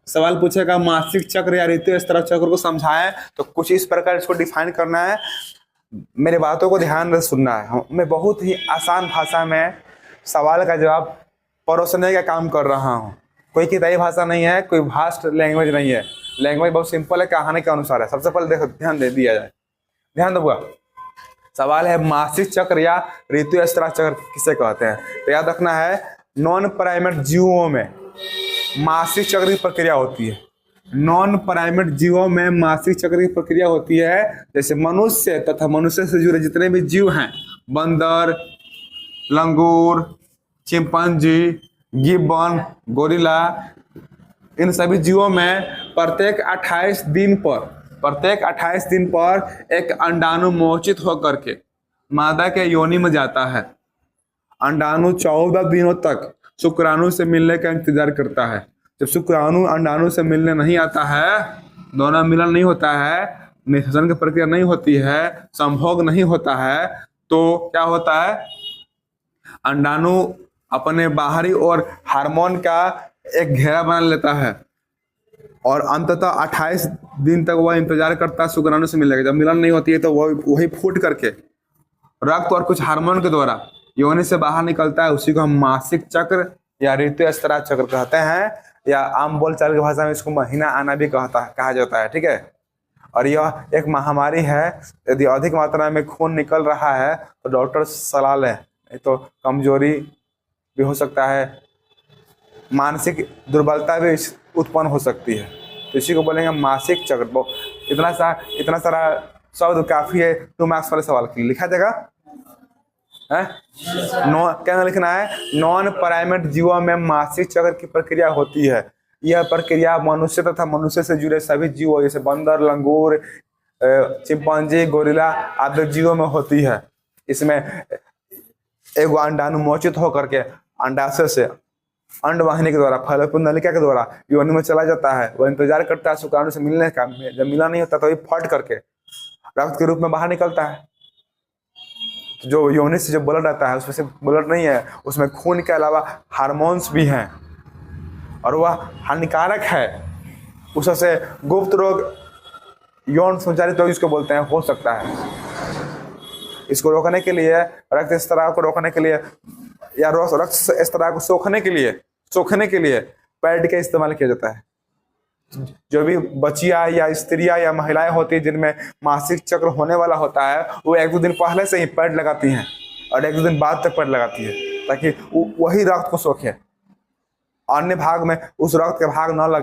सवाल पूछेगा मासिक चक्र या ऋतु स्राव चक्र को समझाएं, तो कुछ इस प्रकार इसको डिफाइन करना है। मेरे बातों को ध्यान से सुनना है। मैं बहुत ही आसान भाषा में सवाल का जवाब परोसने का काम कर रहा हूँ। कोई किताबी भाषा नहीं है, कोई भास्ट लैंग्वेज नहीं है। लैंग्वेज बहुत सिंपल है, कहानी के अनुसार है। सबसे पहले देखो, ध्यान दे दिया जाए, ध्यान दो। सवाल है मासिक चक्र या ऋतु स्राव चक्र किसे कहते हैं। तो याद रखना है, नॉन प्राइमेट जीवों में मासिक चक्र की प्रक्रिया होती है। नॉन प्राइमेट जीवों में मासिक चक्र की प्रक्रिया होती है। जैसे मनुष्य तथा मनुष्य से जुड़े जितने भी जीव हैं, बंदर, लंगूर, चिंपांजी, गिब्बन, गोरिल्ला, इन सभी जीवों में प्रत्येक 28 दिन पर एक अंडाणु मोचित होकर के मादा के योनि में जाता है। अंडाणु 14 दिनों तक शुक्राणु से मिलने का इंतजार करता है। जब शुक्राणु अंडाणु से मिलने नहीं आता है, दोनों मिलन नहीं होता है, निषेचन की प्रक्रिया नहीं होती है, संभोग नहीं होता है, तो क्या होता है, अंडाणु अपने बाहरी और हार्मोन का एक घेरा बना लेता है और अंततः 28 दिन तक वह इंतजार करता है शुक्राणु से मिलने का। जब मिलन नहीं होती है तो वही फूट करके रक्त और कुछ हार्मोन के द्वारा योनि से बाहर निकलता है। उसी को हम मासिक चक्र या ऋतु स्राव चक्र कहते हैं, या आम बोलचाल की भाषा में इसको महीना आना भी कहा जाता है। ठीक है। और यह एक महामारी है। यदि अधिक मात्रा में खून निकल रहा है तो डॉक्टर सलाह लें, नहीं तो कमजोरी भी हो सकता है, मानसिक दुर्बलता भी उत्पन्न हो सकती है। तो इसी को बोलेंगे मासिक चक्र। इतना सारा शब्द काफी है 2 मार्क्स वाले सवाल के लिए। लिखा जाएगा क्या लिखना है, नॉन प्राइमेट जीवों में मासिक चक्र की प्रक्रिया होती है। यह प्रक्रिया मनुष्य तथा मनुष्य से जुड़े सभी जीवों जैसे बंदर, लंगूर, चिंपांजी, गोरिल्ला आदि जीवों में होती है। इसमें एक अंडाणु मोचित होकर के अंडाशय से अंडवाहिनी के द्वारा फलोत्पन्न नलिका के द्वारा योनि में चला जाता है। वह इंतजार करता है शुक्राणु से मिलने का। जब मिला नहीं होता तो वही फट करके रक्त के रूप में बाहर निकलता है। जो योनि से जो ब्लड आता है उसमें से ब्लड नहीं है, उसमें खून के अलावा हार्मोन्स भी हैं और वह हानिकारक है। उससे गुप्त रोग, यौन संचारित रोग इसको बोलते हैं, हो सकता है। इसको रोकने के लिए, रक्त स्राव को रोकने के लिए या रक्त स्राव को सोखने के लिए पैड का इस्तेमाल किया जाता है। जो भी बच्चियां या स्त्रियां या महिलाएं होती हैं जिनमें मासिक चक्र होने वाला होता है, वो 1-2 दिन पहले से ही पैड लगाती हैं और 1-2 दिन बाद तक पैड लगाती है ताकि वही रक्त को सोखे, अन्य भाग में उस रक्त के भाग न लगे।